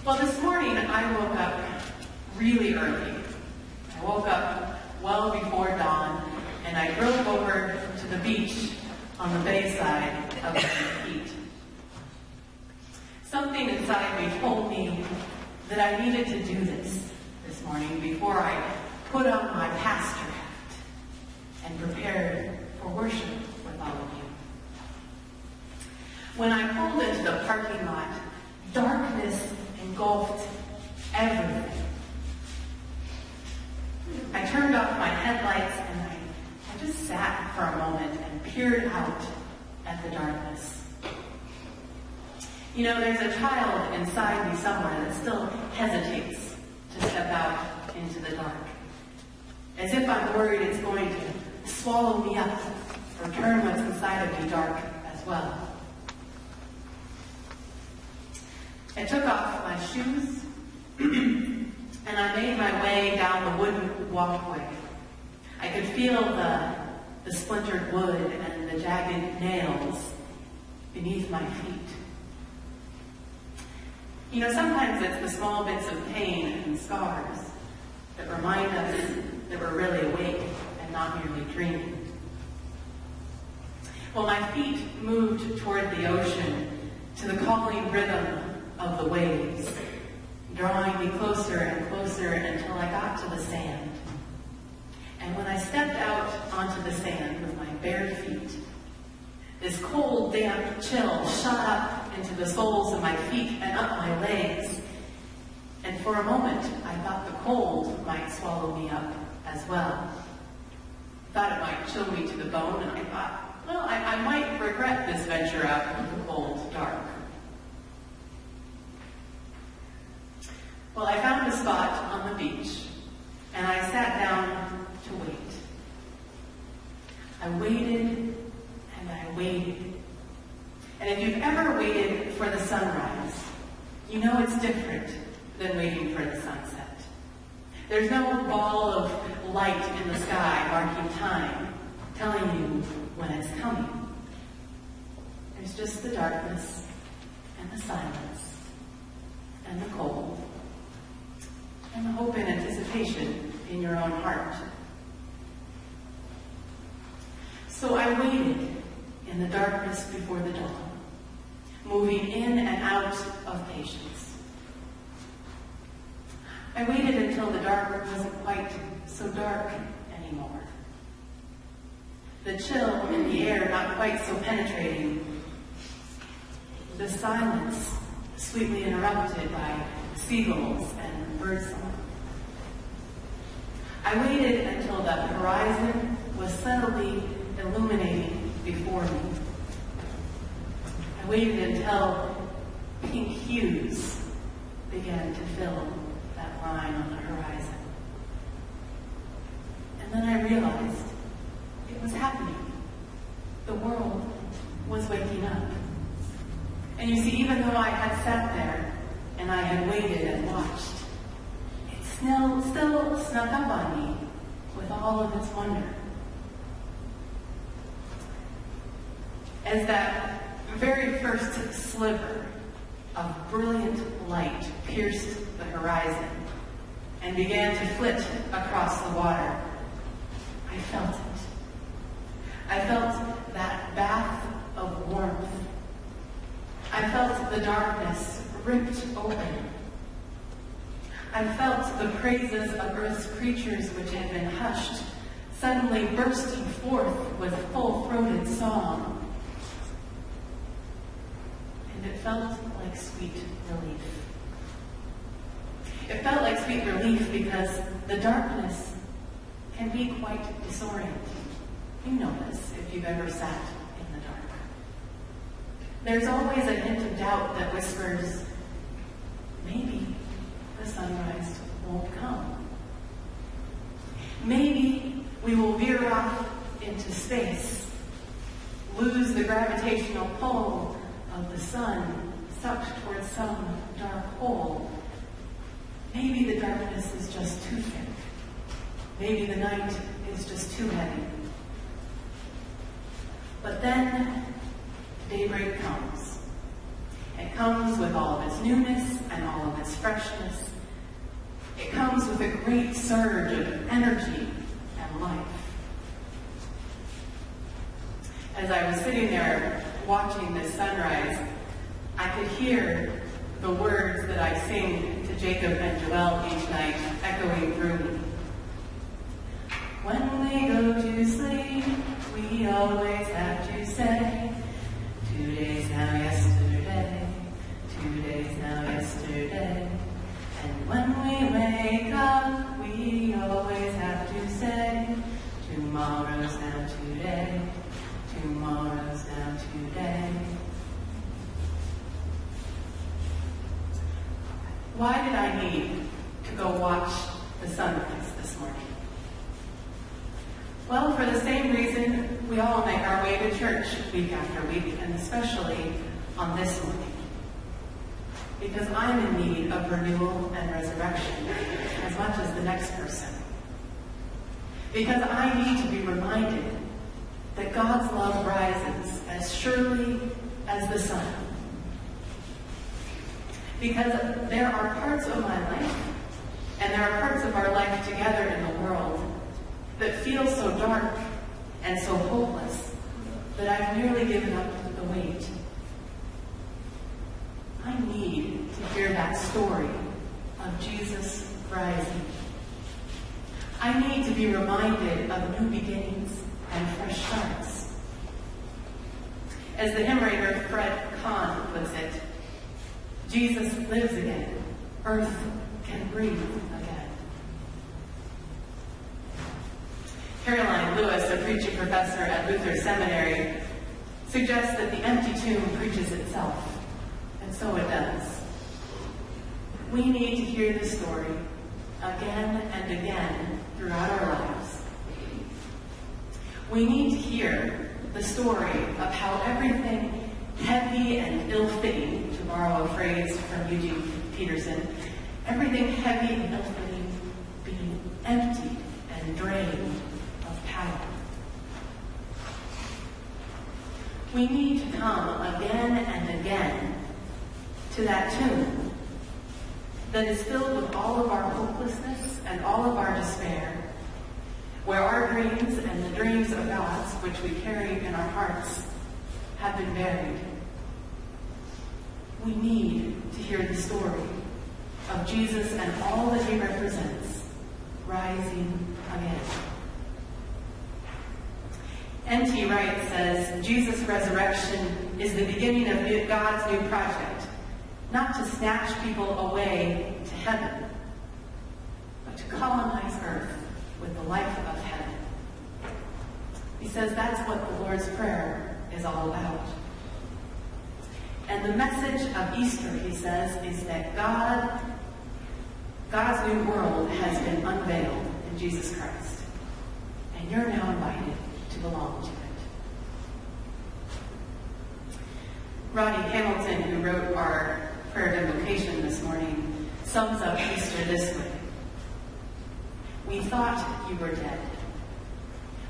Well, this morning I woke up really early. I woke up well before dawn, and I drove over to the beach on the bay side of the heat. Something inside me told me that I needed to do this morning before I put on my pastor hat and prepared for worship with all of you. When I pulled into the parking lot, darkness engulfed everything. I turned off my headlights and I just sat for a moment and peered out at the darkness. You know, there's a child inside me somewhere that still hesitates to step out into the dark, as if I'm worried it's going to swallow me up or turn what's inside of me dark as well. I took off my shoes and I made my way down the wooden walkway. I could feel the splintered wood and the jagged nails beneath my feet. You know, sometimes it's the small bits of pain and scars that remind us that we're really awake and not merely dreaming. Well, my feet moved toward the ocean to the calling rhythm of the waves, drawing me closer and closer until I got to the sand. And when I stepped out onto the sand with my bare feet, this cold, damp chill shot up into the soles of my feet and up my legs. And for a moment, I thought the cold might swallow me up as well. I thought it might chill me to the bone, and I thought, well, I might regret this venture out into the cold dark. Well, I found a spot on the beach, and I sat down to wait. I waited, and I waited. And if you've ever waited for the sunrise, you know it's different than waiting for the sunset. There's no ball of light in the sky marking time, telling you when it's coming. There's just the darkness, and the silence, and the cold, and the hope and anticipation in your own heart. So I waited in the darkness before the dawn, moving in and out of patience. I waited until the dark wasn't quite so dark anymore. The chill in the air not quite so penetrating. The silence sweetly interrupted by seagulls and birdsong. I waited until the horizon was subtly illuminating before me. I waited until pink hues began to fill that line on the horizon. And then I realized it was happening. The world was waking up. And you see, even though I had sat there and I had waited and watched, it still snuck up on me with all of its wonder. As that very first sliver of brilliant light pierced the horizon and began to flit across the water, I felt it. I felt that bath of warmth. I felt the darkness ripped open. I felt the praises of Earth's creatures which had been hushed, suddenly bursting forth with full-throated song. And it felt like sweet relief. It felt like sweet relief because the darkness can be quite disorienting. You know this if you've ever sat in the dark. There's always a hint of doubt that whispers, maybe the sunrise won't come. Maybe we will veer off into space, lose the gravitational pull of the sun, sucked towards some dark hole. Maybe the darkness is just too thick. Maybe the night is just too heavy. But then daybreak comes. It comes with all of its newness and all of its freshness. It comes with a great surge of energy and life. As I was sitting there watching this sunrise, I could hear the words that I sing to Jacob and Joelle each night echoing through me. When we go to sleep, we always have to say, 2 days now yesterday, 2 days now yesterday. And when we wake up, we always have to say, tomorrow's now today, tomorrow's now today. Why did I need to go watch the sunrise this morning? Well, for the same reason we all make our way to church week after week, and especially on this morning. Because I'm in need of renewal and resurrection as much as the next person. Because I need to be reminded that God's love rises as surely as the sun. Because there are parts of my life, and there are parts of our life together in the world that feel so dark and so hopeless that I've nearly given up the weight. I need to hear that story of Jesus rising. I need to be reminded of new beginnings and fresh starts. As the hymn writer Fred Kahn puts it, Jesus lives again. Earth can breathe again. Caroline Lewis, a preaching professor at Luther Seminary, suggests that the empty tomb preaches itself, and so it does. We need to hear the story again and again throughout our lives. We need to hear the story of how everything heavy and ill-fitting, to borrow a phrase from Eugene Peterson, everything heavy and ill-fitting being emptied and drained of power. We need to come again and again to that tomb that is filled with all of our hopelessness and all of our despair, where our dreams and the dreams of God's, which we carry in our hearts, have been buried. We need to hear the story of Jesus and all that he represents, rising again. N.T. Wright says, Jesus' resurrection is the beginning of God's new project, not to snatch people away to heaven, but to colonize earth with the life of heaven. He says that's what the Lord's Prayer is all about. And the message of Easter, he says, is that God's new world has been unveiled in Jesus Christ. And you're now invited to belong to it. Rodney Hamilton, who wrote our prayer invocation this morning, sums up Easter this way. We thought you were dead.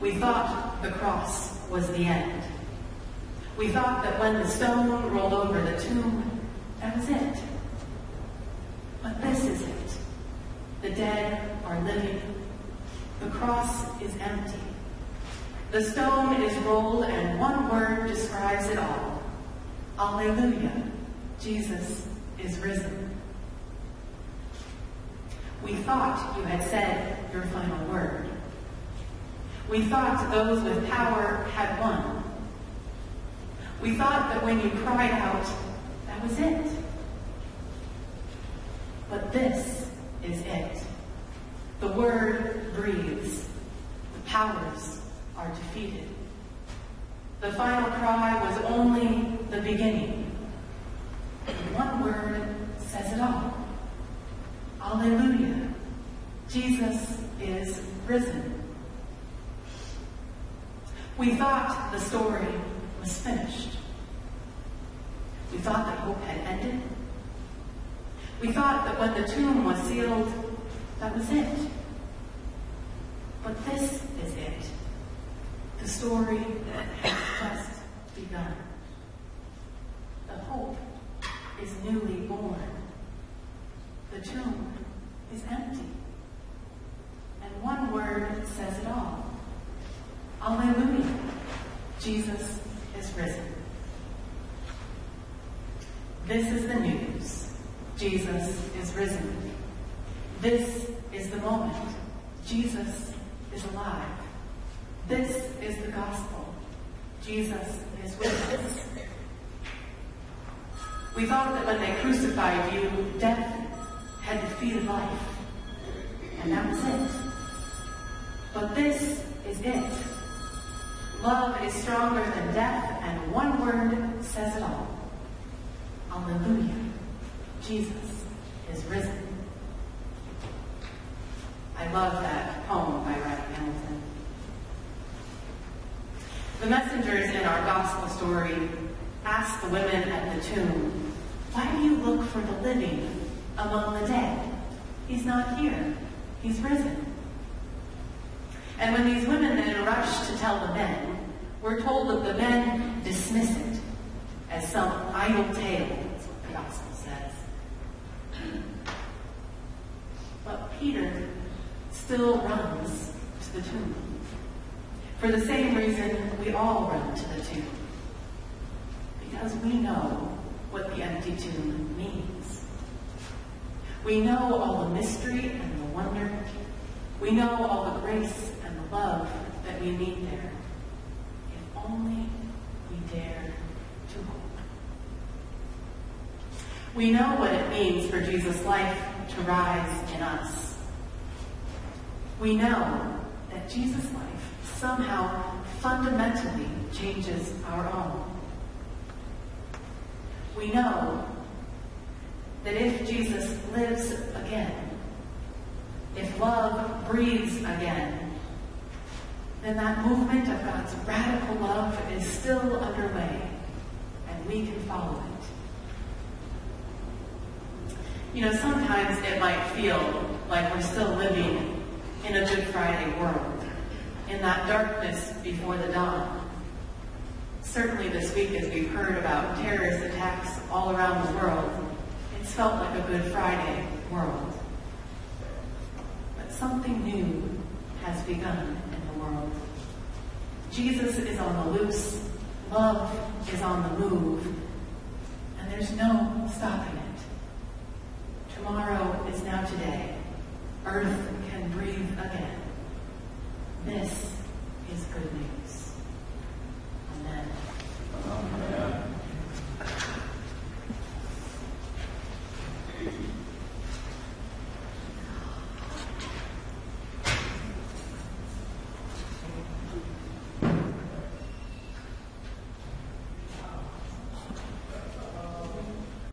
We thought the cross was the end. We thought that when the stone rolled over the tomb, that was it. But this is it. The dead are living. The cross is empty. The stone is rolled, and one word describes it all. Alleluia. Jesus is risen. We thought you had said your final word. We thought those with power had won. We thought that when you cried out, that was it. But this is it. The word breathes. The powers are defeated. The final cry was only the beginning. And one word says it all. Alleluia. Jesus is risen. We thought the story was finished. We thought that hope had ended. We thought that when the tomb was sealed, that was it. But this is it. The story has just begun. The hope This is the news. Jesus is risen. This is the moment. Jesus is alive. This is the gospel. Jesus is with us. We thought that when they crucified you, death had defeated life. And that was it. But this is it. Love is stronger than death, and one word says it all. Alleluia. Jesus is risen. I love that poem by Wright Hamilton. The messengers in our gospel story ask the women at the tomb, "Why do you look for the living among the dead? He's not here. He's risen." And when these women then rush to tell the men, we're told that the men dismiss it as some idle tale. That's what the gospel says. But Peter still runs to the tomb. For the same reason we all run to the tomb. Because we know what the empty tomb means. We know all the mystery and the wonder. We know all the grace and the love that we meet there. If only we dare to hope. We know what it means for Jesus' life to rise in us. We know that Jesus' life somehow fundamentally changes our own. We know that if Jesus lives again, if love breathes again, then that movement of God's radical love is still underway, and we can follow it. Sometimes it might feel like we're still living in a Good Friday world, in that darkness before the dawn. Certainly this week, as we've heard about terrorist attacks all around the world, it's felt like a Good Friday world. But something new has begun in the world. Jesus is on the loose, love is on the move, and there's no stopping it. Tomorrow is now today. Earth can breathe again. This is good news.